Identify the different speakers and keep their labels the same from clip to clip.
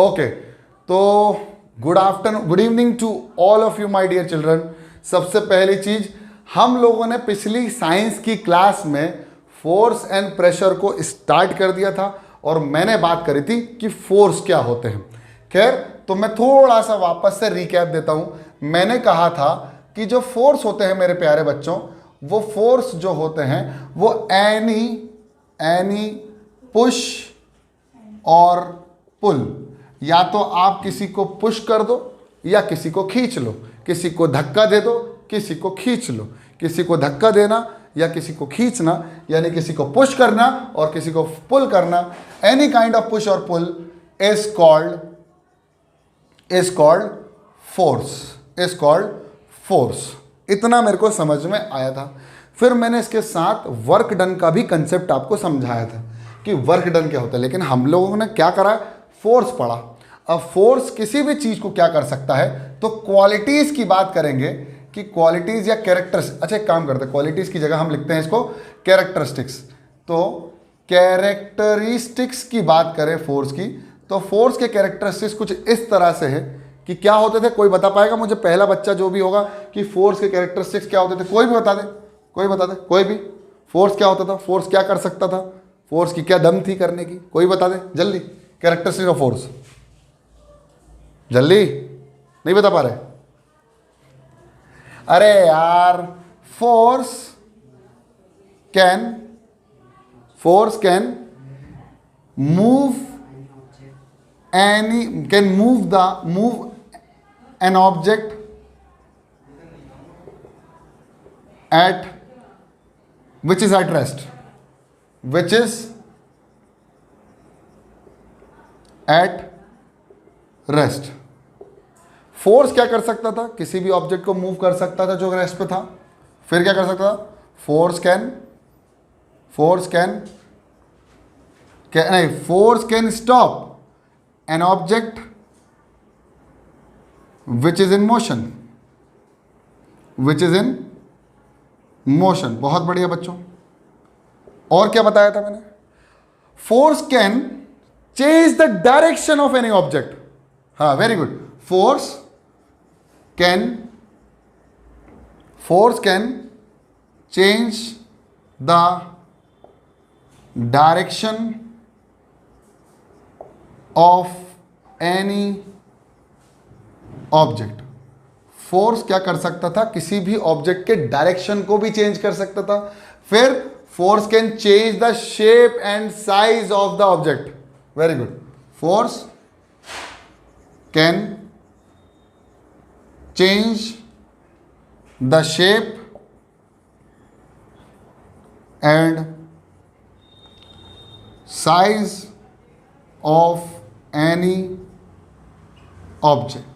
Speaker 1: Okay, तो good afternoon, good evening to all of you my dear children. सबसे पहली चीज, हम लोगों ने पिछली साइंस की क्लास में फोर्स एंड प्रेशर को स्टार्ट कर दिया था और मैंने बात करी थी कि फोर्स क्या होते हैं। खैर, तो मैं थोड़ा सा वापस से रिकैप देता हूं। मैंने कहा था कि जो फोर्स होते हैं मेरे प्यारे बच्चों, वो फोर्स जो होते हैं वो एनी पुश और पुल, या तो आप किसी को पुश कर दो या किसी को खींच लो, किसी को धक्का दे दो, किसी को खींच लो। किसी को धक्का देना या किसी को खींचना, यानी किसी को पुश करना और किसी को पुल करना, एनी काइंड ऑफ पुश और पुल इज कॉल्ड फोर्स। इतना मेरे को समझ में आया था। फिर मैंने इसके साथ वर्क डन का भी कंसेप्ट आपको समझाया था कि वर्क डन क्या होता है। लेकिन हम लोगों ने क्या करा, फोर्स पढ़ा। अब फोर्स किसी भी चीज को क्या कर सकता है, तो क्वालिटीज की बात करेंगे कि क्वालिटीज या कैरेक्टर्स। अच्छा, एक काम करते हैं, क्वालिटीज की जगह हम लिखते हैं इसको कैरेक्टरिस्टिक्स। तो कैरेक्टरिस्टिक्स की बात करें फोर्स की, तो फोर्स के कैरेक्टरिस्टिक्स कुछ इस तरह से है कि क्या होते थे। कोई बता पाएगा मुझे? पहला बच्चा जो भी होगा कि फोर्स के कैरेक्टरिस्टिक्स क्या होते थे, कोई भी बता दे, कोई बता दे, कोई भी। फोर्स क्या होता था, फोर्स क्या कर सकता था, फोर्स की क्या दम थी करने की, कोई बता दे जल्दी। कैरेक्टरिस्टिक्स ऑफ फोर्स, जल्दी, नहीं बता पा रहे? अरे यार, force can move an object which is at rest, which is at rest। Force क्या कर सकता था, किसी भी ऑब्जेक्ट को मूव कर सकता था जो रेस्ट पे था। फिर क्या कर सकता था, force can stop an object which is in motion. बहुत बढ़िया बच्चों। और क्या बताया था मैंने, force can change the direction of any object. हाँ, very good. Force can change the direction of any object. Force क्या कर सकता था, किसी भी ऑब्जेक्ट के डायरेक्शन को भी चेंज कर सकता था। फिर force can change the shape and size of the object. Very good. Force can change the shape and size of any object.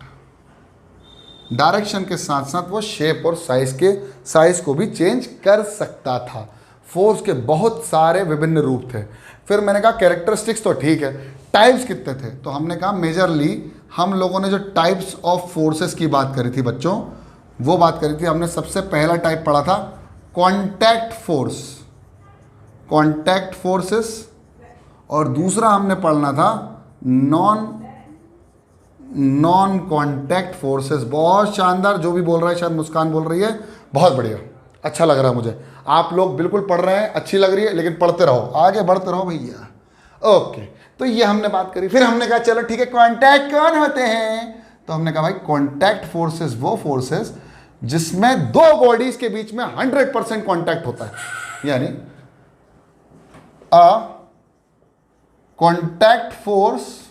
Speaker 1: Direction के साथ साथ वो शेप और साइज को भी चेंज कर सकता था। फोर्स के बहुत सारे विभिन्न रूप थे। फिर मैंने कहा कैरेक्टरिस्टिक्स तो ठीक है, टाइप्स कितने थे, तो हमने कहा मेजरली हम लोगों ने जो टाइप्स ऑफ फोर्सेस की बात करी थी बच्चों, वो बात करी थी हमने। सबसे पहला टाइप पढ़ा था कॉन्टैक्ट फोर्सेस, और दूसरा हमने पढ़ना था नॉन कॉन्टैक्ट फोर्सेस। बहुत शानदार, जो भी बोल रहा है, शायद मुस्कान बोल रही है, बहुत बढ़िया, अच्छा लग रहा है मुझे। आप लोग बिल्कुल पढ़ रहे हैं, अच्छी लग रही है, लेकिन पढ़ते रहो, आगे बढ़ते रहो भैया। ओके, तो ये हमने बात करी। फिर हमने कहा चलो ठीक है, कॉन्टैक्ट कौन होते हैं, तो हमने कहा भाई कॉन्टैक्ट फोर्सेस वो फोर्सेस जिसमें दो बॉडीज के बीच में 100% कॉन्टैक्ट होता है। यानी अ कॉन्टैक्ट फोर्स,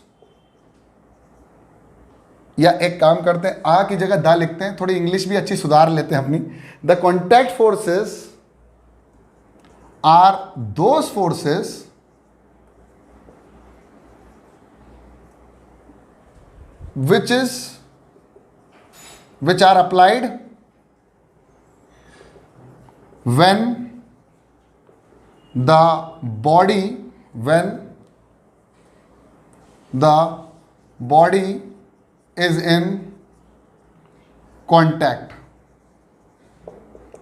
Speaker 1: या एक काम करते हैं, आ की जगह दा लिखते हैं, थोड़ी इंग्लिश भी अच्छी सुधार लेते हैं अपनी। The contact forces are those forces which are applied when the body is in contact,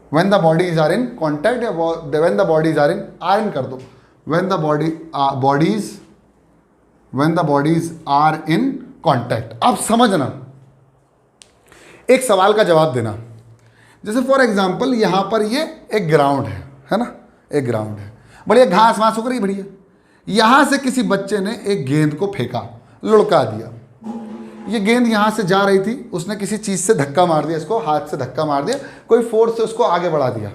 Speaker 1: when the bodies are in contact, या when the bodies are in, iron कर दो, when the bodies when the bodies are in contact. अब समझना, एक सवाल का जवाब देना। जैसे फॉर एग्जाम्पल यहां पर ये एक ग्राउंड है ना, एक ग्राउंड है, बढ़िया घास वास उग रही बढ़िया। यहां से किसी बच्चे ने एक गेंद को फेंका, लुढ़का दिया, ये गेंद यहां से जा रही थी, उसने किसी चीज से धक्का मार दिया, इसको हाथ से धक्का मार दिया, कोई फोर्स से उसको आगे बढ़ा दिया।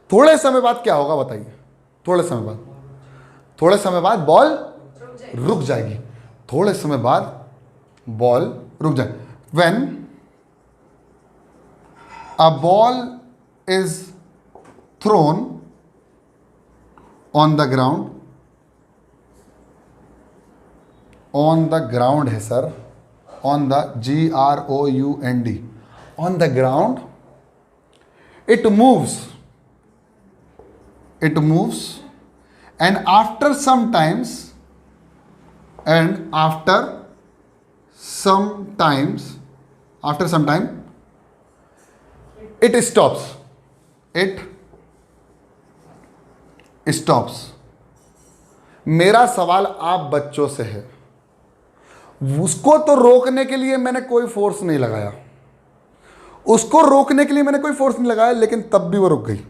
Speaker 1: थोड़े समय बाद क्या होगा बताइए? थोड़े समय बाद बॉल रुक जाएगी। थोड़े समय बाद बॉल रुक जाएगी। When a ball is throne on the ground, on the ground है sir, on the ground, on the ground, it moves, and after some time it stops। मेरा सवाल आप बच्चों से है, उसको तो रोकने के लिए मैंने कोई फोर्स नहीं लगाया, लेकिन तब भी वो रुक गई,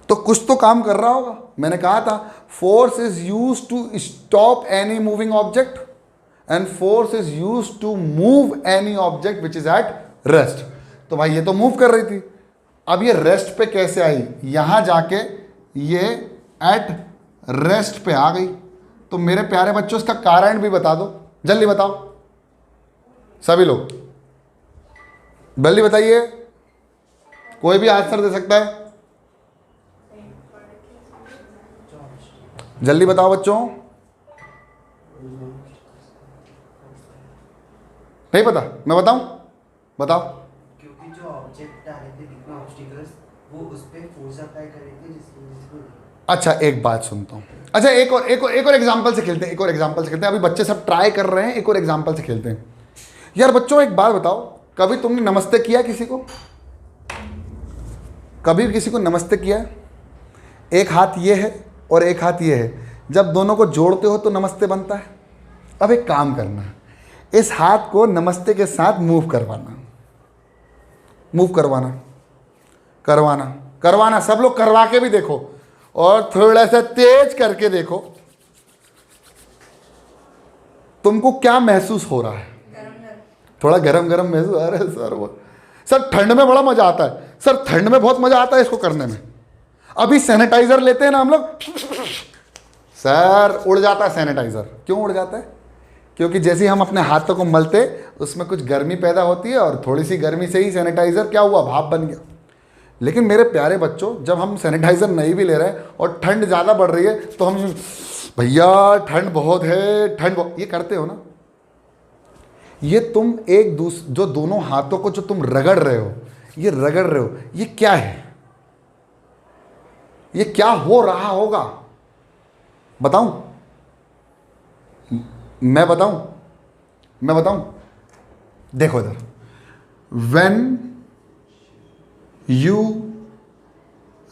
Speaker 1: तो कुछ तो काम कर रहा होगा। मैंने कहा था force is used to stop any moving object and force is used to move any object which is at rest. तो भाई ये तो मूव कर रही थी, अब ये रेस्ट पे कैसे आई? यहां जाके ये एट रेस्ट पे आ गई। तो मेरे प्यारे बच्चों इसका कारण भी बता दो, जल्दी बताओ सभी लोग, जल्दी बताइए, कोई भी आंसर दे सकता है, जल्दी बताओ बच्चों। नहीं पता? मैं बताऊं? बताओ।
Speaker 2: क्योंकि जो ऑब्जेक्ट आ रहे थे बीच में ऑब्स्टिकल्स, वो उस पे फोर्स अप्लाई कर रहे थे जिसको।
Speaker 1: अच्छा एक बात सुनता हूँ, अच्छा एक और एग्जांपल से खेलते हैं, अभी बच्चे सब ट्राई कर रहे हैं, एक और एग्जांपल से खेलते हैं। यार बच्चों एक बात बताओ, कभी तुमने नमस्ते किया किसी को? कभी किसी को नमस्ते किया? एक हाथ ये है और एक हाथ ये है, जब दोनों को जोड़ते हो तो नमस्ते बनता है। अब एक काम करना, इस हाथ को नमस्ते के साथ मूव करवाना, सब लोग करवा के भी देखो और थोड़ा सा तेज करके देखो, तुमको क्या महसूस हो रहा है? थोड़ा गरम महसूस। अरे सर ठंड में बड़ा मजा आता है, सर ठंड में बहुत मजा आता है इसको करने में। अभी सैनिटाइजर लेते हैं ना हम लोग, सर उड़ जाता है सैनिटाइजर। क्यों उड़ जाता है? क्योंकि जैसे ही हम अपने हाथों को मलते उसमें कुछ गर्मी पैदा होती है और थोड़ी सी गर्मी से ही सैनिटाइजर क्या हुआ, भाप बन गया। लेकिन मेरे प्यारे बच्चों, जब हम सैनिटाइजर नहीं भी ले रहे हैं और ठंड ज़्यादा बढ़ रही है तो हम भैया ठंड बहुत है, ये करते हो ना। ये तुम जो दोनों हाथों को जो तुम रगड़ रहे हो, ये क्या है? ये क्या हो रहा होगा? बताऊं? मैं बताऊं? देखो इधर, when you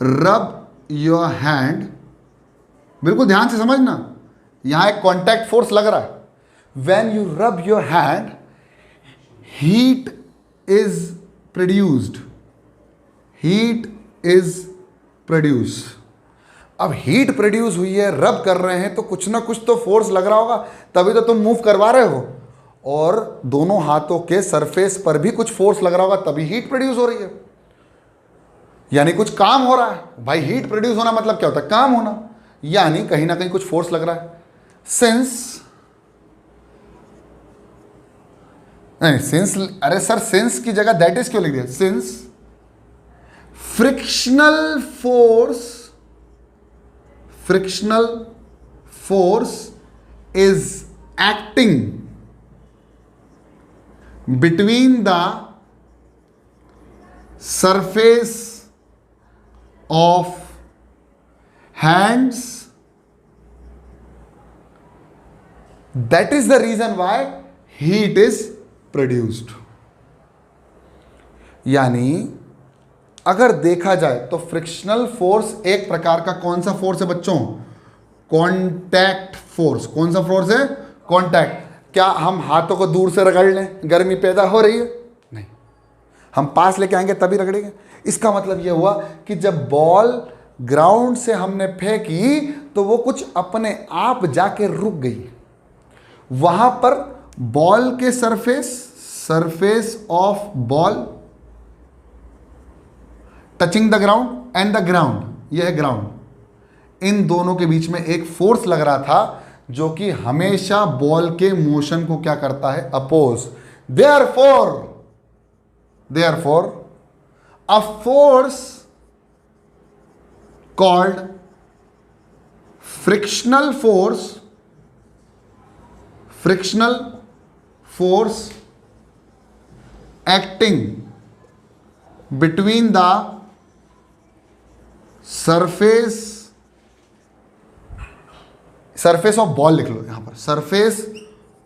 Speaker 1: rub your hand, बिल्कुल ध्यान से समझना, यहां एक कॉन्टैक्ट फोर्स लग रहा है। when you rub your hand, heat is produced। अब हीट प्रोड्यूस हुई है, रब कर रहे हैं, तो कुछ ना कुछ तो फोर्स लग रहा होगा, तभी तो तुम मूव करवा रहे हो। और दोनों हाथों के सरफेस पर भी कुछ फोर्स लग रहा होगा, तभी हीट प्रोड्यूस हो रही है, यानी कुछ काम हो रहा है। भाई हीट प्रोड्यूस होना मतलब क्या होता है? काम होना, यानी कहीं ना कहीं कुछ फोर्स लग रहा है। अरे सर सिंस की जगह दैट इज क्यों लिख दिया? Since frictional force is acting between the surface of hands, that is the reason why heat is produced। यानी अगर देखा जाए तो फ्रिक्शनल फोर्स एक प्रकार का कौन सा फोर्स है बच्चों? Contact force. कौन सा फोर्स है? कॉन्टैक्ट। क्या हम हाथों को दूर से रगड़ लें, गर्मी पैदा हो रही है? नहीं, हम पास लेके आएंगे तभी रगड़ेंगे। इसका मतलब यह हुआ कि जब बॉल ग्राउंड से हमने फेंकी तो वो कुछ अपने आप जाके रुक गई। वहां पर बॉल के surface of ball touching the ground and the ground, यह है ग्राउंड, इन दोनों के बीच में एक फोर्स लग रहा था जो कि हमेशा बॉल के मोशन को क्या करता है? Oppose. Therefore a force called frictional force acting between the surface of ball, लिख लो यहां पर, surface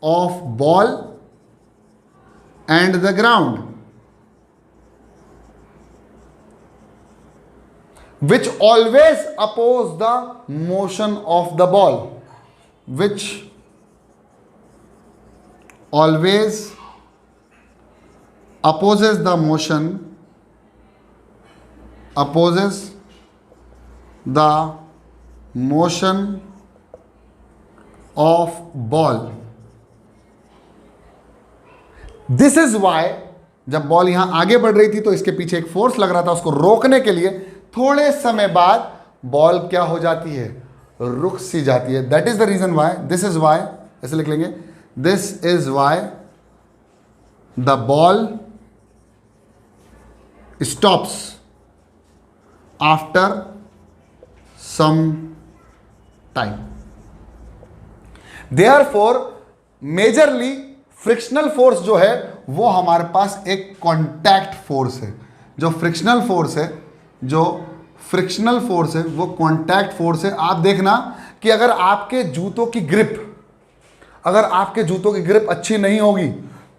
Speaker 1: of ball and the ground, which always oppose the motion of the ball, which always opposes the motion of ball. This is why जब ball यहां आगे बढ़ रही थी तो इसके पीछे एक फोर्स लग रहा था, उसको रोकने के लिए थोड़े समय बाद बॉल क्या हो जाती है? रुक सी जाती है। That is the reason why, this is why, ऐसे लिख लेंगे, this is why the ball stops after some time. Therefore majorly frictional force जो है वो हमारे पास एक कॉन्टैक्ट फोर्स है। जो फ्रिक्शनल फोर्स है वो कॉन्टैक्ट फोर्स है। आप देखना कि अगर आपके जूतों की ग्रिप अच्छी नहीं होगी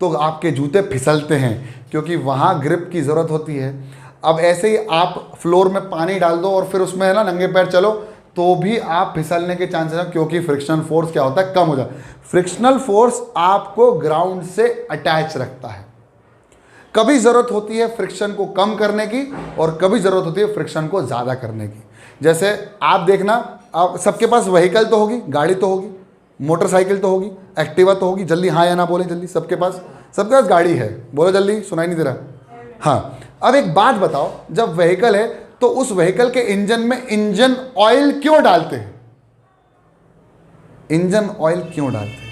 Speaker 1: तो आपके जूते फिसलते हैं, क्योंकि वहां ग्रिप की जरूरत होती है। अब ऐसे ही आप फ्लोर में पानी डाल दो और फिर उसमें है ना नंगे पैर चलो तो भी आप फिसलने के चांसेस हैं, क्योंकि फ्रिक्शनल फोर्स क्या होता है? कम हो जाता है। फ्रिक्शनल फोर्स आपको ग्राउंड से अटैच रखता है। कभी जरूरत होती है फ्रिक्शन को कम करने की और कभी जरूरत होती है फ्रिक्शन को ज्यादा करने की। जैसे आप देखना, आप सबके पास व्हीकल तो होगी, गाड़ी तो होगी, मोटरसाइकिल तो होगी, एक्टिवा तो होगी। जल्दी हाँ या ना बोले जल्दी। सबके पास गाड़ी है, बोलो जल्दी, सुनाई नहीं दे रहा? हाँ। अब एक बात बताओ, जब व्हीकल है तो उस व्हीकल के इंजन में इंजन ऑयल क्यों डालते हैं? इंजन ऑयल क्यों डालते हैं?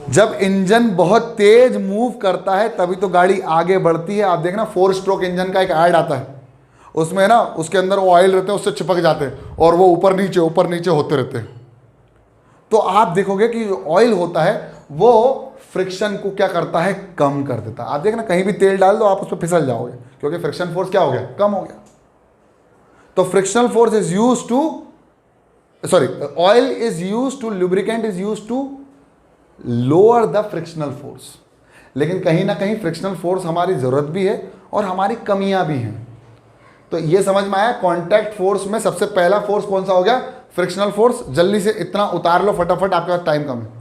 Speaker 1: जब इंजन बहुत तेज मूव करता है तभी तो गाड़ी आगे बढ़ती है। आप देखना 4 स्ट्रोक इंजन का एक ऐड आता है, उसमें ना उसके अंदर वो ऑयल रहते हैं, उससे चिपक जाते हैं और वो ऊपर नीचे होते रहते हैं। तो आप देखोगे कि जो ऑयल होता है वो फ्रिक्शन को क्या करता है? कम कर देता है। आप देखना कहीं भी तेल डाल दो आप उस पर फिसल जाओगे, क्योंकि फ्रिक्शन फोर्स क्या हो गया? कम हो गया। तो frictional force is used to oil is used to, lubricant is used to lower the frictional force. लेकिन कहीं ना कहीं फ्रिक्शनल फोर्स हमारी जरूरत भी है और हमारी कमियां भी हैं। तो ये समझ में आया, कॉन्टैक्ट फोर्स में सबसे पहला फोर्स कौन सा हो गया? Frictional force. जल्दी से इतना उतार लो फटाफट, आपके पास टाइम कम है।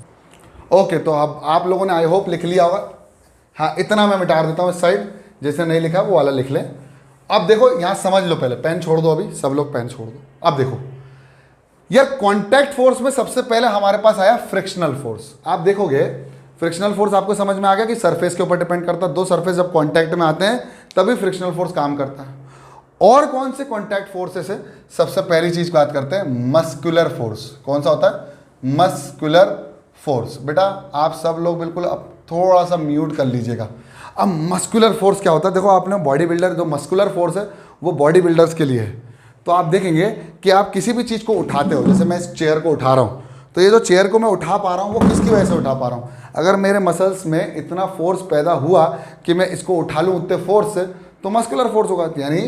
Speaker 1: ओके, तो अब आप लोगों ने आई होप लिख लिया होगा। हाँ, इतना मैं मिटा देता हूँ इस साइड, जैसे नहीं लिखा वो वाला लिख लें। अब देखो यहाँ समझ लो, पहले पेन छोड़ दो, अभी सब लोग पेन छोड़ दो। अब देखो यार, कॉन्टैक्ट फोर्स में सबसे पहले हमारे पास आया फ्रिक्शनल फोर्स। आप देखोगे फ्रिक्शनल फोर्स आपको समझ में आ गया कि सरफेस के ऊपर डिपेंड करता है। दो सरफेस जब कॉन्टैक्ट में आते हैं तभी फ्रिक्शनल फोर्स काम करता है। और कौन से कॉन्टैक्ट फोर्सेस है? सबसे पहली चीज बात करते हैं मस्कुलर फोर्स। कौन सा होता है? Muscular force. बेटा आप सब लोग बिल्कुल अब थोड़ा सा म्यूट कर लीजिएगा। अब मस्कुलर फोर्स क्या होता है? देखो आपने बॉडी बिल्डर, जो मस्कुलर फोर्स है वो बॉडी बिल्डर्स के लिए है। तो आप देखेंगे कि आप किसी भी चीज़ को उठाते हो, जैसे मैं इस चेयर को उठा रहा हूँ, तो ये जो चेयर को मैं उठा पा रहा हूँ वो किसकी वजह से उठा पा रहा हूँ? अगर मेरे मसल्स में इतना फोर्स पैदा हुआ कि मैं इसको उठा लूँ उतने फोर्स से, तो मस्कुलर फोर्स होगा। यानी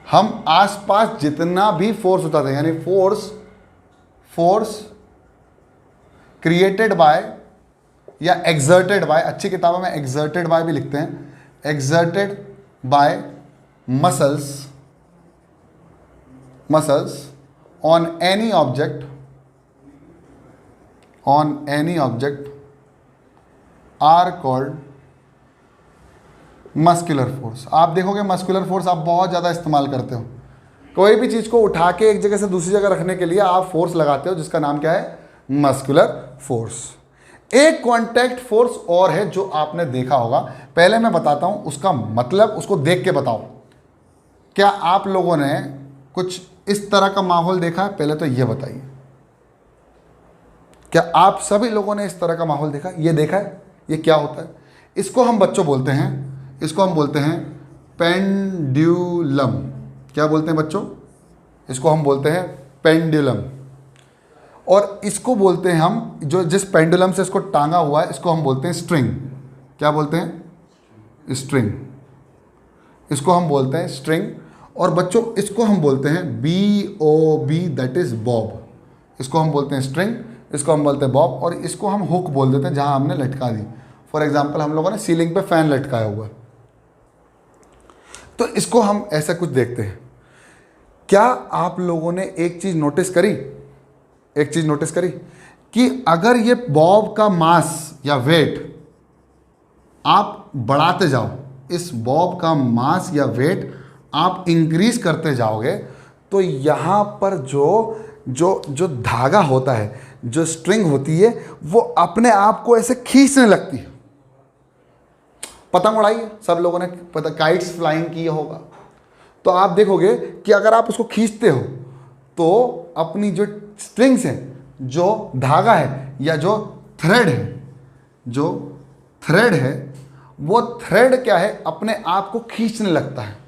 Speaker 1: हम आसपास जितना भी फोर्स उठाते हैं, यानी फोर्स क्रिएटेड बाय या एक्सर्टेड बाय, अच्छी किताबों में एक्सर्टेड बाय भी लिखते हैं, exerted by muscles on any object are called muscular force. आप देखोगे मस्कुलर फोर्स आप बहुत ज़्यादा इस्तेमाल करते हो। कोई भी चीज़ को उठा के एक जगह से दूसरी जगह रखने के लिए आप फोर्स लगाते हो, जिसका नाम क्या है? Muscular force. एक कॉन्टैक्ट फोर्स और है जो आपने देखा होगा, पहले मैं बताता हूं उसका मतलब, उसको देख के बताओ। क्या आप लोगों ने कुछ इस तरह का माहौल देखा है? पहले तो ये बताइए, क्या आप सभी लोगों ने इस तरह का माहौल देखा? ये देखा है? ये क्या होता है? इसको हम बच्चों बोलते हैं, इसको हम बोलते हैं पेंडुलम। क्या बोलते हैं बच्चों? इसको हम बोलते हैं पेंडुलम। और इसको बोलते हैं हम, जो जिस पेंडुलम से इसको टांगा हुआ है, इसको हम बोलते हैं स्ट्रिंग। क्या बोलते हैं? स्ट्रिंग। इसको हम बोलते हैं स्ट्रिंग। और बच्चों इसको हम बोलते हैं BOB, दैट इज बॉब। इसको हम बोलते हैं स्ट्रिंग, इसको हम बोलते हैं बॉब, और इसको हम हुक बोल देते हैं जहां हमने लटका दी। फॉर एग्जाम्पल हम लोगों ने सीलिंग पे फैन लटकाया हुआ है, तो इसको हम ऐसा कुछ देखते हैं। क्या आप लोगों ने एक चीज नोटिस करी, कि अगर ये बॉब का मास या वेट आप बढ़ाते जाओ, इस बॉब का मास या वेट आप इंक्रीज करते जाओगे, तो यहाँ पर जो धागा होता है, जो स्ट्रिंग होती है, वो अपने आप को ऐसे खींचने लगती है। पतंग उड़ाई है सब लोगों ने, पता काइट्स फ्लाइंग किया होगा, तो आप देखोगे कि अगर आप उसको खींचते हो तो अपनी जो स्ट्रिंग्स है, जो धागा है या जो थ्रेड है, वो थ्रेड क्या है? अपने आप को खींचने लगता है।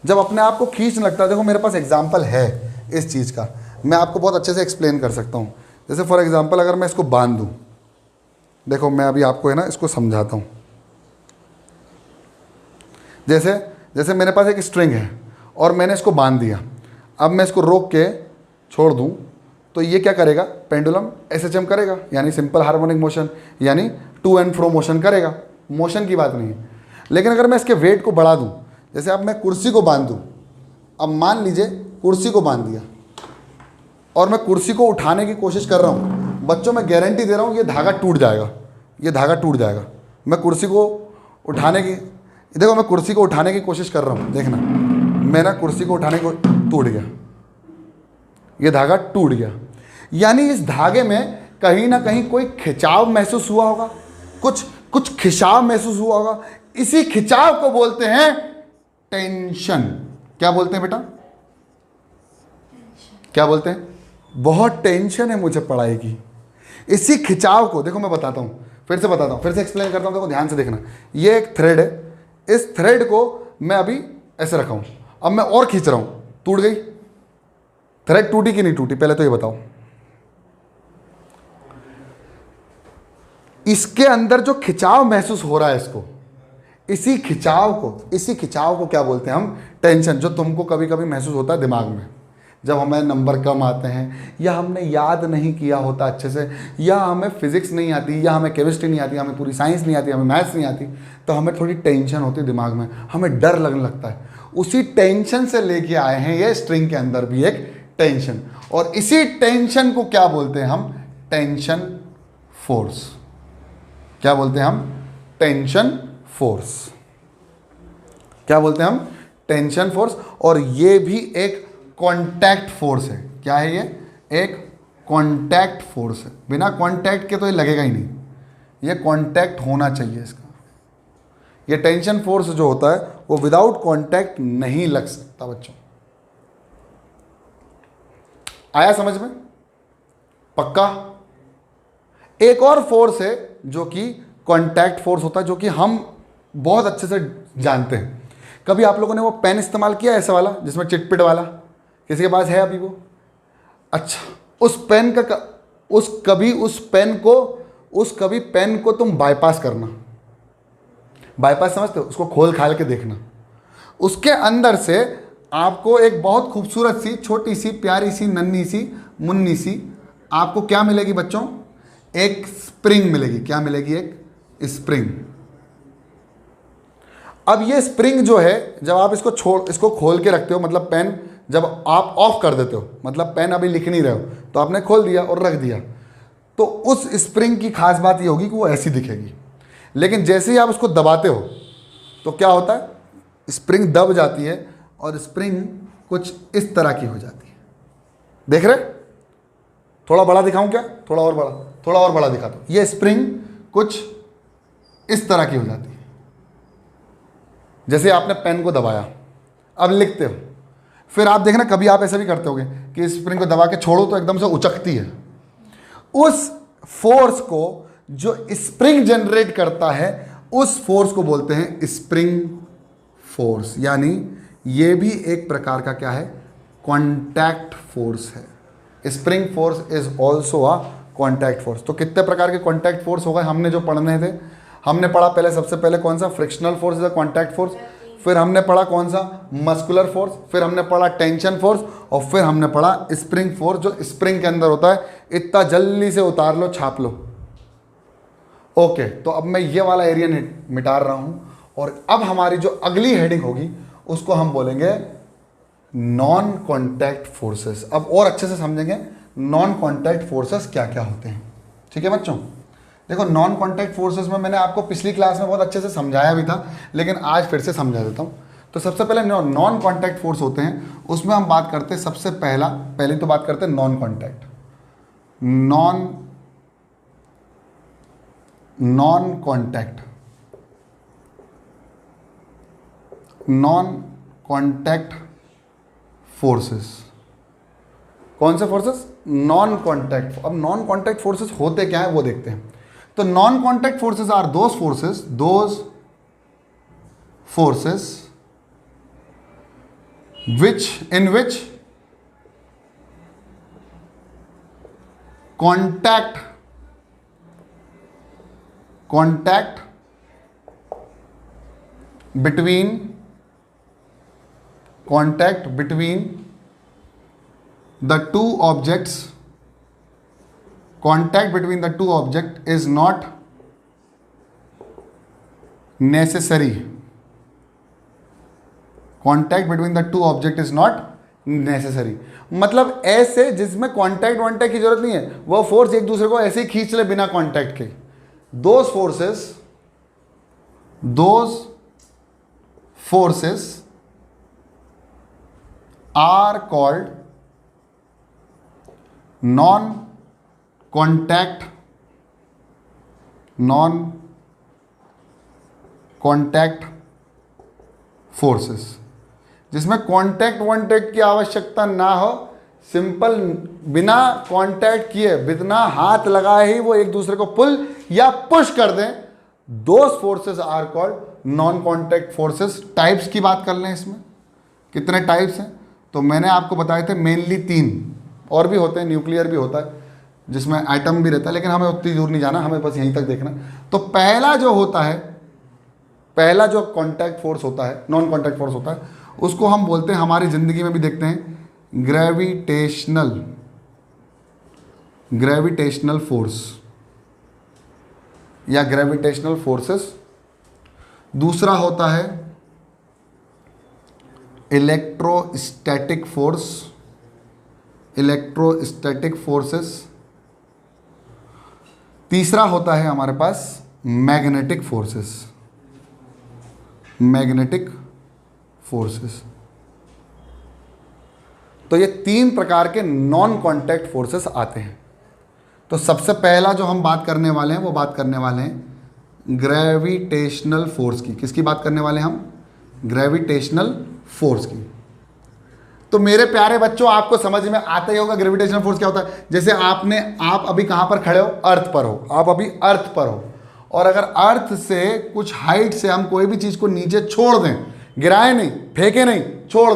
Speaker 1: जब अपने आप को खींचने लगता है, देखो मेरे पास एग्जाम्पल है इस चीज़ का, मैं आपको बहुत अच्छे से एक्सप्लेन कर सकता हूँ। जैसे फॉर एग्जाम्पल अगर मैं इसको बांध दूँ, देखो मैं अभी आपको है ना इसको समझाता हूँ। जैसे मेरे पास एक स्ट्रिंग है और मैंने इसको बांध दिया, अब मैं इसको रोक के छोड़ दूँ तो ये क्या करेगा? पेंडुलम SHM करेगा, यानी सिंपल हार्मोनिक मोशन, यानी टू एंड फ्रो मोशन करेगा। मोशन की बात नहीं है। लेकिन अगर मैं इसके वेट को बढ़ा दूँ, जैसे अब मैं कुर्सी को बांध दूँ, अब मान लीजिए कुर्सी को बांध दिया और मैं कुर्सी को उठाने की कोशिश कर रहा हूँ, बच्चों मैं गारंटी दे रहा हूँ ये धागा टूट जाएगा, मैं कुर्सी को उठाने की, देखो मैं कुर्सी को उठाने की कोशिश कर रहा हूँ, देखना मैं ना कुर्सी को उठाने को, टूट गया, ये धागा टूट गया। यानी इस धागे में कहीं ना कहीं कोई खिंचाव महसूस हुआ होगा, कुछ खिंचाव महसूस हुआ होगा। इसी खिंचाव को बोलते हैं टेंशन। क्या बोलते हैं बेटा? क्या बोलते हैं? बहुत टेंशन है मुझे पढ़ाई की। इसी खिंचाव को, देखो मैं बताता हूं, फिर से एक्सप्लेन करता हूं, देखो ध्यान से देखना। ये एक थ्रेड है, इस थ्रेड को मैं अभी ऐसे रखा हूं, अब मैं और खींच रहा हूं, टूट गई। थ्रेड टूटी कि नहीं टूटी? पहले तो ये बताओ। इसके अंदर जो खिंचाव महसूस हो रहा है, इसको, इसी खिंचाव को क्या बोलते हैं हम? टेंशन। जो तुमको कभी कभी महसूस होता है दिमाग में, जब हमें नंबर कम आते हैं, या हमने याद नहीं किया होता अच्छे से, या हमें फिजिक्स नहीं आती, या हमें केमिस्ट्री नहीं आती, हमें पूरी साइंस नहीं आती, हमें मैथ्स नहीं आती, तो हमें थोड़ी टेंशन होती है दिमाग में, हमें डर लगने लगता है। उसी टेंशन से लेके आए हैं ये स्ट्रिंग के अंदर भी एक टेंशन, और इसी टेंशन को क्या बोलते हैं हम? Tension force. क्या बोलते हैं हम? Tension force. क्या बोलते हैं हम? Tension force. और ये भी एक कॉन्टैक्ट फोर्स है। क्या है ये? एक कॉन्टैक्ट फोर्स है। बिना कॉन्टैक्ट के तो ये लगेगा ही नहीं, ये कॉन्टैक्ट होना चाहिए इसका। ये टेंशन फोर्स जो होता है वो विदाउट कॉन्टैक्ट नहीं लग सकता बच्चों। आया समझ में? पक्का? एक और फोर्स है जो कि कॉन्टैक्ट फोर्स होता है, जो कि हम बहुत अच्छे से जानते हैं। कभी आप लोगों ने वो पेन इस्तेमाल किया ऐसा वाला जिसमें चिटपिट वाला? किसी के पास है अभी वो? अच्छा, उस पेन का कभी पेन को तुम बाईपास करना। बाईपास समझते हो? उसको खोल खाल के देखना। उसके अंदर से आपको एक बहुत खूबसूरत सी, छोटी सी, प्यारी सी, नन्ही सी, मुन्नी सी आपको क्या मिलेगी बच्चों? एक स्प्रिंग मिलेगी। क्या मिलेगी? एक स्प्रिंग। अब ये स्प्रिंग जो है, जब आप इसको खोल के रखते हो, मतलब पेन जब आप ऑफ कर देते हो, मतलब पेन अभी लिख नहीं रहे हो, तो आपने खोल दिया और रख दिया, तो उस स्प्रिंग की खास बात ये होगी कि वो ऐसी दिखेगी। लेकिन जैसे ही आप उसको दबाते हो तो क्या होता है, स्प्रिंग दब जाती है और स्प्रिंग कुछ इस तरह की हो जाती है। देख रहे? थोड़ा बड़ा दिखाऊं क्या? थोड़ा और बड़ा, थोड़ा और बड़ा दिखा दो। ये स्प्रिंग कुछ इस तरह की हो जाती है। जैसे आपने पेन को दबाया, अब लिखते हो, फिर आप देखना कभी आप ऐसा भी करते होगे कि स्प्रिंग को दबा के छोड़ो तो एकदम से उचकती है। उस फोर्स को जो स्प्रिंग जनरेट करता है, उस फोर्स को बोलते हैं स्प्रिंग फोर्स। यानी ये भी एक प्रकार का क्या है, कॉन्टैक्ट फोर्स है। Spring force is also a contact force. तो कितने प्रकार के कॉन्टैक्ट फोर्स हो गए हमने जो पढ़ने थे? हमने पढ़ा पहले, सबसे पहले कौन सा, frictional force is a contact force. फिर हमने पढ़ा कौन सा, मस्कुलर फोर्स। फिर हमने पढ़ा टेंशन फोर्स। और फिर हमने पढ़ा स्प्रिंग फोर्स, जो स्प्रिंग के अंदर होता है। इतना जल्दी से उतार लो, छाप लो। ओके, तो अब मैं ये वाला एरिया मिटा रहा हूं और अब हमारी जो अगली हेडिंग होगी उसको हम बोलेंगे नॉन कॉन्टैक्ट फोर्सेस। अब और अच्छे से समझेंगे नॉन कॉन्टैक्ट फोर्सेस क्या क्या होते हैं। ठीक है बच्चों, देखो नॉन कॉन्टैक्ट फोर्सेस में मैंने आपको पिछली क्लास में बहुत अच्छे से समझाया भी था, लेकिन आज फिर से समझा देता हूँ। तो सबसे पहले नॉन कॉन्टैक्ट फोर्स होते हैं, उसमें हम बात करते हैं सबसे पहले तो बात करते हैं non contact. Non contact forces. कौन से फोर्सेस? Non contact. अब नॉन कॉन्टैक्ट फोर्सेस होते क्या है वो देखते हैं। तो non contact forces are those forces in which contact between the two objects is not necessary. Contact between the two object is not necessary. मतलब ऐसे जिसमें कॉन्टैक्ट की जरूरत नहीं है, वो फोर्स एक दूसरे को ऐसे ही खींच ले बिना कॉन्टैक्ट के। Those forces are called non contact forces, जिसमें कॉन्टैक्ट की आवश्यकता ना हो, सिंपल बिना कॉन्टैक्ट किए, बिना हाथ लगाए ही वो एक दूसरे को पुल या पुश कर दें। Those forces are called non contact forces. Types की बात कर लें, इसमें कितने टाइप्स हैं तो मैंने आपको बताए थे मेनली 3, और भी होते हैं, न्यूक्लियर भी होता है जिसमें एटम भी रहता है, लेकिन हमें उतनी दूर नहीं जाना, हमें बस यहीं तक देखना। तो पहला जो कॉन्टैक्ट फोर्स होता है, नॉन कॉन्टैक्ट फोर्स होता है, उसको हम बोलते हैं, हमारी जिंदगी में भी देखते हैं, ग्रेविटेशनल फोर्स या ग्रेविटेशनल फोर्सेस। दूसरा होता है इलेक्ट्रोस्टैटिक फोर्सेस। तीसरा होता है हमारे पास मैग्नेटिक फोर्सेस। तो ये 3 प्रकार के नॉन कॉन्टैक्ट फोर्सेस आते हैं। तो सबसे पहला जो हम बात करने वाले हैं वो बात करने वाले हैं ग्रेविटेशनल फोर्स की। किसकी बात करने वाले हैं हम? ग्रेविटेशनल फोर्स की। तो मेरे प्यारे बच्चों, आपको समझ में आता ही होगा ग्रेविटेशनल फोर्स क्या होता है। जैसे आप अभी कहां पर खड़े हो? अर्थ पर हो। आप अभी अर्थ पर हो, और अगर अर्थ से कुछ हाइट से हम कोई भी चीज को नीचे छोड़ दें, गिराए नहीं, फेंके नहीं, छोड़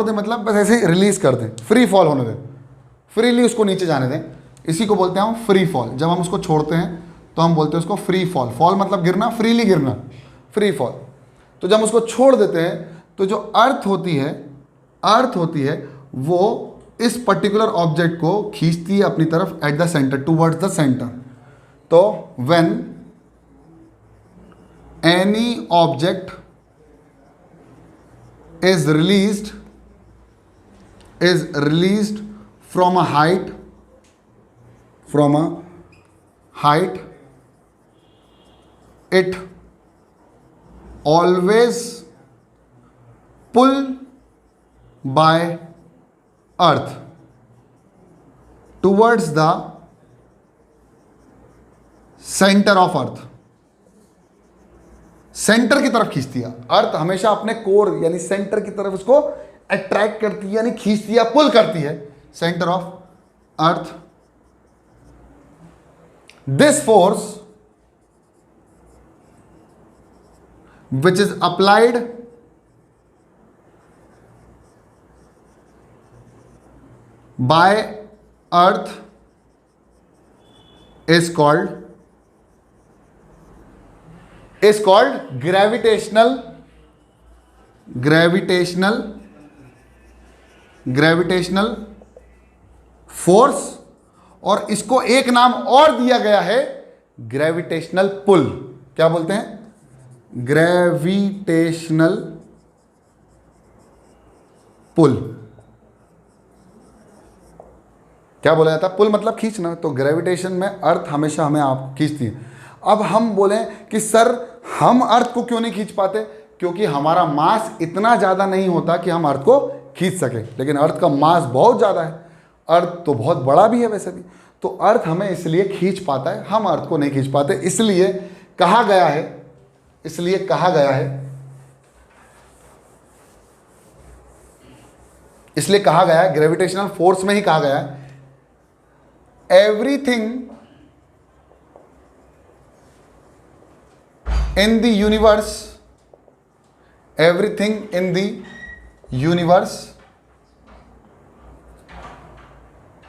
Speaker 1: दें मतलब बस ऐसे ही रिलीज कर दें, फ्री फॉल होने दें, फ्रीली उसको नीचे जाने दें, इसी को बोलते हैं हम फ्री फॉल। जब हम उसको छोड़ते हैं तो हम बोलते हैं उसको फ्री फॉल। फॉल मतलब गिरना, फ्रीली गिरना, फ्री फॉल। तो जब हम उसको छोड़ देते हैं तो जो अर्थ होती है वो इस पर्टिकुलर ऑब्जेक्ट को खींचती है अपनी तरफ at the centre, towards the centre. तो when any object is released is released from a height, it always pull by earth towards the centre of earth, centre की तरफ खींचती है। अर्थ हमेशा अपने कोर यानी सेंटर की तरफ उसको अट्रैक्ट करती है, यानी खींचती है, पुल करती है, centre of earth. This force which is applied by earth is called gravitational force, और इसको एक नाम और दिया गया है ग्रेविटेशनल पुल। क्या बोलते हैं? Gravitational pull. क्या बोला जाता है? पुल मतलब खींचना। तो ग्रेविटेशन में अर्थ हमेशा हमें आप खींचती है। अब हम बोलें कि सर हम अर्थ को क्यों नहीं खींच पाते? क्योंकि हमारा मास इतना ज़्यादा नहीं होता कि हम अर्थ को खींच सके, लेकिन अर्थ का मास बहुत ज़्यादा है, अर्थ तो बहुत बड़ा भी है वैसे भी, तो अर्थ हमें इसलिए खींच पाता है, हम अर्थ को नहीं खींच पाते। इसलिए कहा गया है ग्रेविटेशनल फोर्स में ही कहा गया है एवरीथिंग इन द यूनिवर्स,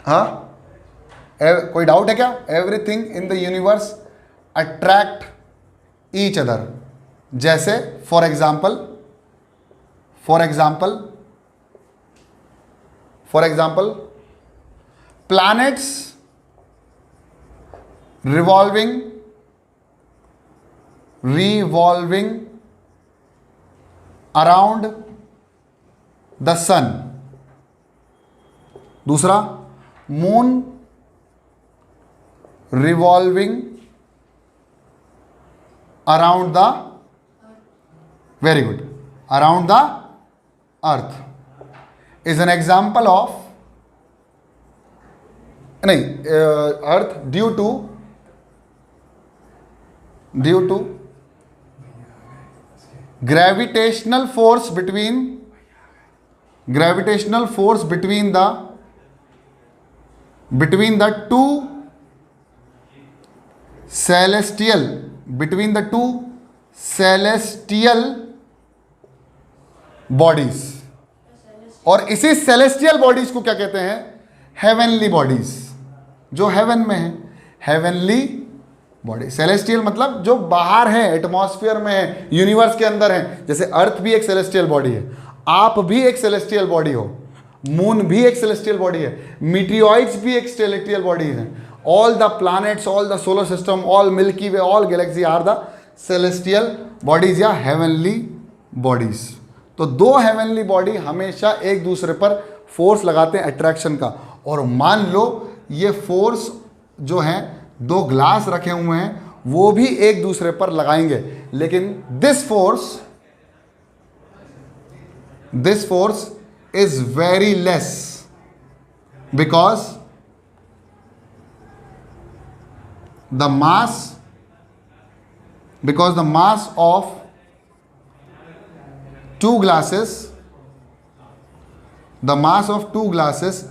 Speaker 1: हाँ, कोई डाउट है क्या? Everything in the universe attract each other. जैसे for example planets revolving around the sun. दूसरा, moon revolving around the, very good, around the earth is an example of, नहीं, earth due to gravitational force between the two celestial bodies। और इसी celestial bodies को क्या कहते हैं? Heavenly bodies, जो haven में है, हेवनली बॉडी। सेलेस्टियल मतलब जो बाहर है, एटमॉस्फेयर में है, यूनिवर्स के अंदर है। जैसे अर्थ भी एक सेलेस्टियल बॉडी है, आप भी एक सेलेस्टियल बॉडी हो, मून भी एक सेलेस्टियल बॉडी है, मीटियोइड्स भी एक सेलेस्टियल बॉडी है। All the planets, all the solar system, all milky way, all galaxy are the celestial bodies या हेवनली बॉडीज। तो दो हेवनली बॉडी हमेशा एक दूसरे पर फोर्स लगाते हैं अट्रैक्शन का। और मान लो ये फोर्स जो है, दो ग्लास रखे हुए हैं, वो भी एक दूसरे पर लगाएंगे, लेकिन this force is very less because the mass of two glasses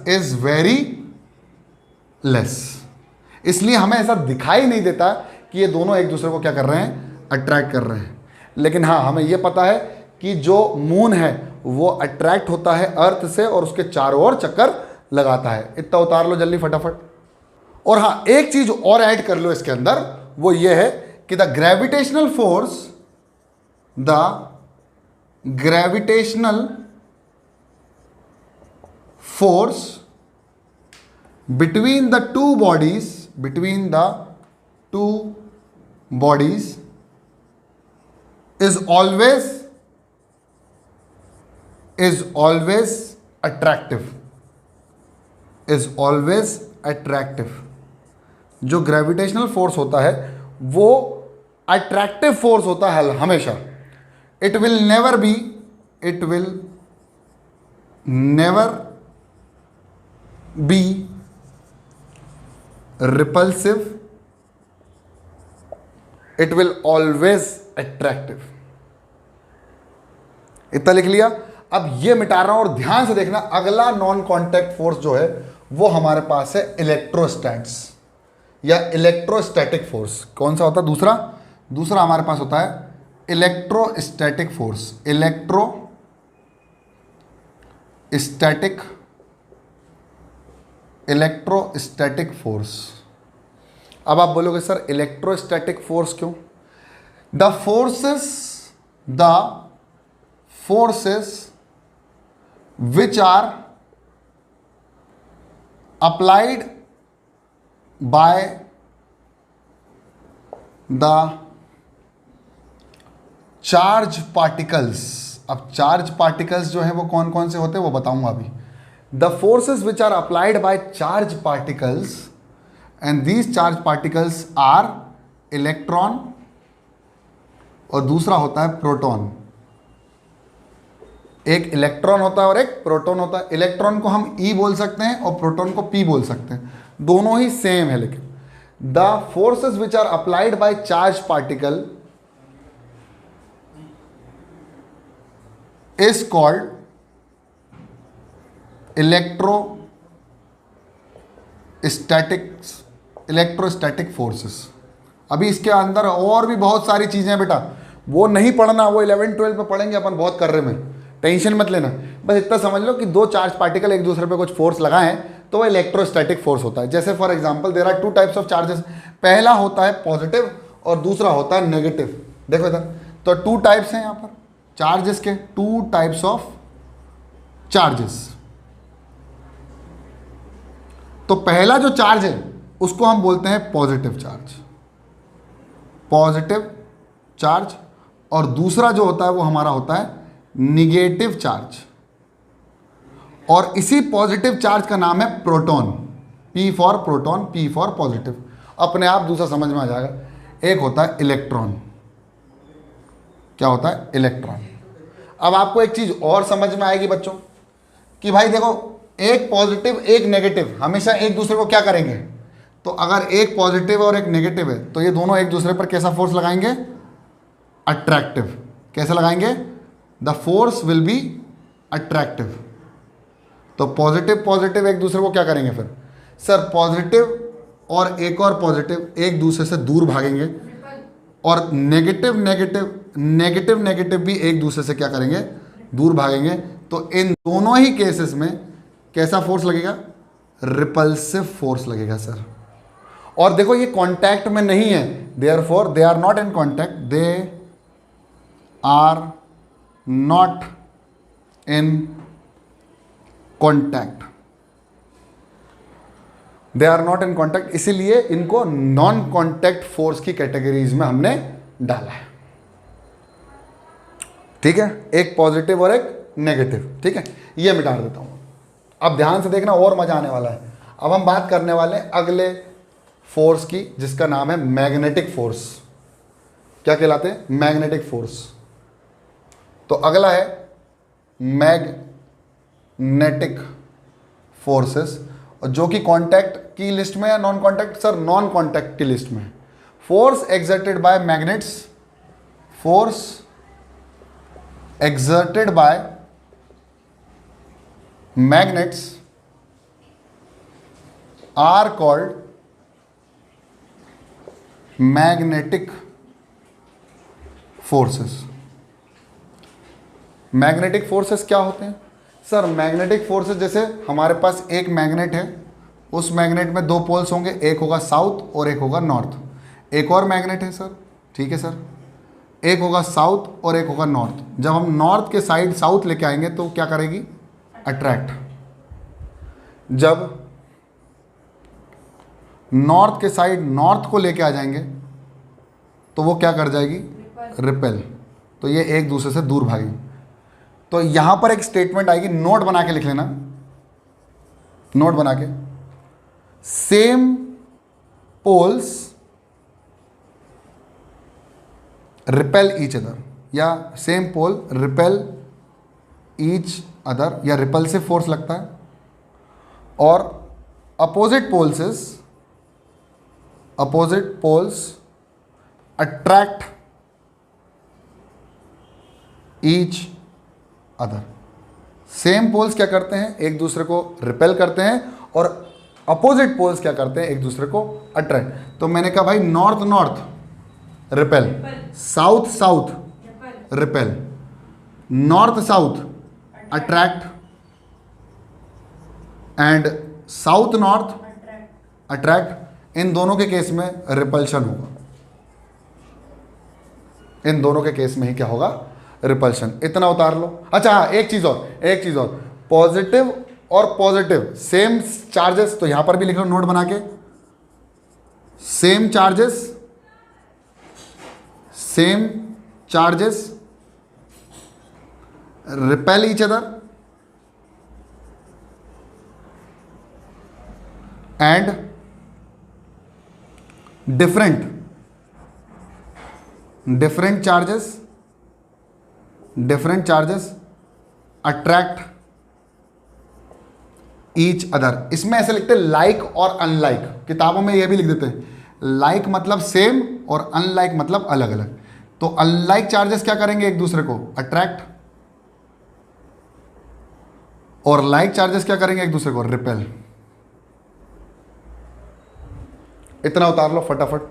Speaker 1: is very less। इसलिए हमें ऐसा दिखाई नहीं देता कि ये दोनों एक दूसरे को क्या कर रहे हैं? अट्रैक्ट कर रहे हैं। लेकिन हाँ, हमें ये पता है कि जो मून है वो अट्रैक्ट होता है अर्थ से और उसके चारों ओर चक्कर लगाता है। इतना उतार लो जल्दी फटाफट। और हाँ, एक चीज और ऐड कर लो इसके अंदर, वो ये है कि the gravitational force between the two bodies is always attractive। Is always attractive. जो ग्रेविटेशनल फोर्स होता है वो अट्रैक्टिव फोर्स होता है हमेशा। It will never be repulsive, it will always attractive. इतना लिख लिया। अब ये मिटा रहा हूं और ध्यान से देखना, अगला नॉन कांटेक्ट फोर्स जो है वो हमारे पास है इलेक्ट्रोस्टैट्स या इलेक्ट्रोस्टैटिक फोर्स। कौन सा होता है दूसरा हमारे पास होता है इलेक्ट्रोस्टैटिक फोर्स। Electrostatic force. अब आप बोलोगे सर इलेक्ट्रोस्टैटिक फोर्स क्यों? The forces which are applied by the charge particles। अब चार्ज पार्टिकल्स जो है वो कौन कौन से होते हैं वो बताऊंगा अभी। The forces which are applied by charge particles and these charge particles are electron और दूसरा होता है प्रोटॉन। एक इलेक्ट्रॉन होता है और एक प्रोटॉन होता है। इलेक्ट्रॉन को हम ई बोल सकते हैं और प्रोटॉन को पी बोल सकते हैं, दोनों ही सेम है। लेकिन the forces which are applied by charge particle is called electrostatic forces. अभी इसके अंदर और भी बहुत सारी चीजें हैं बेटा, वो नहीं पढ़ना, वो 11-12 में पढ़ेंगे अपन, बहुत कर रहे में, टेंशन मत लेना। बस इतना समझ लो कि दो चार्ज पार्टिकल एक दूसरे पे कुछ फोर्स लगाएं तो वो इलेक्ट्रोस्टैटिक फोर्स होता है। जैसे for example there are 2 types of charges. पहला होता है पॉजिटिव और दूसरा होता है नेगेटिव। देखो इधर तो 2 टाइप्स हैं यहाँ पर चार्जेस के, 2 टाइप्स ऑफ चार्जेस। तो पहला जो चार्ज है उसको हम बोलते हैं पॉजिटिव चार्ज, और दूसरा जो होता है वो हमारा होता है निगेटिव चार्ज। और इसी पॉजिटिव चार्ज का नाम है proton. P for proton, P for positive. अपने आप दूसरा समझ में आ जाएगा। एक होता है इलेक्ट्रॉन। क्या होता है? इलेक्ट्रॉन। अब आपको एक चीज और समझ में आएगी बच्चों कि भाई देखो, एक पॉजिटिव एक नेगेटिव हमेशा एक दूसरे को क्या करेंगे? तो अगर एक पॉजिटिव और एक नेगेटिव है तो ये दोनों एक दूसरे पर कैसा फोर्स लगाएंगे? अट्रैक्टिव। कैसे लगाएंगे? The force will be attractive. तो पॉजिटिव एक दूसरे को क्या करेंगे फिर? सर पॉजिटिव और एक और पॉजिटिव एक दूसरे से दूर भागेंगे, और नेगेटिव भी एक दूसरे से क्या करेंगे? दूर भागेंगे। तो इन दोनों ही केसेस में कैसा फोर्स लगेगा? रिपल्सिव फोर्स लगेगा सर। और देखो ये कांटेक्ट में नहीं है, therefore they are not in contact, they are not in contact, they are not in contact, इसीलिए इनको नॉन कॉन्टैक्ट फोर्स की कैटेगरीज में हमने डाला है। ठीक है, एक पॉजिटिव और एक नेगेटिव। ठीक है, ये मिटा देता हूं। अब ध्यान से देखना और मजा आने वाला है। अब हम बात करने वाले हैं अगले फोर्स की, जिसका नाम है मैग्नेटिक फोर्स। क्या कहलाते हैं? Magnetic force. तो अगला है मैग्नेटिक फोर्सेस, और जो कि कांटेक्ट की लिस्ट में है, non contact? Sir non contact की लिस्ट में है। Force exerted by magnets, force exerted by magnets are called magnetic forces. Magnetic forces क्या होते हैं? सर मैग्नेटिक फोर्सेस, जैसे हमारे पास एक मैग्नेट है, उस मैग्नेट में 2 पोल्स होंगे, एक होगा साउथ और एक होगा नॉर्थ। एक और मैग्नेट है सर, ठीक है सर, एक होगा साउथ और एक होगा नॉर्थ। जब हम नॉर्थ के साइड साउथ लेके आएंगे तो क्या करेगी? अट्रैक्ट। जब नॉर्थ के साइड नॉर्थ को लेके आ जाएंगे तो वो क्या कर जाएगी? रिपेल। तो ये एक दूसरे से दूर भागेंगे। तो यहां पर एक स्टेटमेंट आएगी, नोट बना के लिख लेना, नोट बना के। Same poles repel each other, या same pole repel each other, या रिपल्सिव फोर्स लगता है, और opposite poles attract each other. Same poles क्या करते हैं, एक दूसरे को रिपेल करते हैं, और अपोजिट पोल्स क्या करते हैं, एक दूसरे को अट्रैक्ट। तो मैंने कहा भाई north north repel, south south repel, north south attract, and south north attract. इन दोनों के केस में रिपल्शन होगा, इन दोनों के केस में ही क्या होगा, रिपल्शन। इतना उतार लो। अच्छा हाँ, एक चीज और, पॉजिटिव और पॉजिटिव सेम चार्जेस, तो यहां पर भी लिख लो नोट बना के, same charges repel each other and different charges attract each other। इसमें ऐसे लिखते हैं लाइक और अनलाइक, किताबों में ये भी लिख देते हैं, लाइक मतलब सेम और अनलाइक मतलब अलग अलग। तो अनलाइक चार्जेस क्या करेंगे, एक दूसरे को अट्रैक्ट, और लाइक चार्जेस क्या करेंगे, एक दूसरे को रिपेल। इतना उतार लो फटाफट।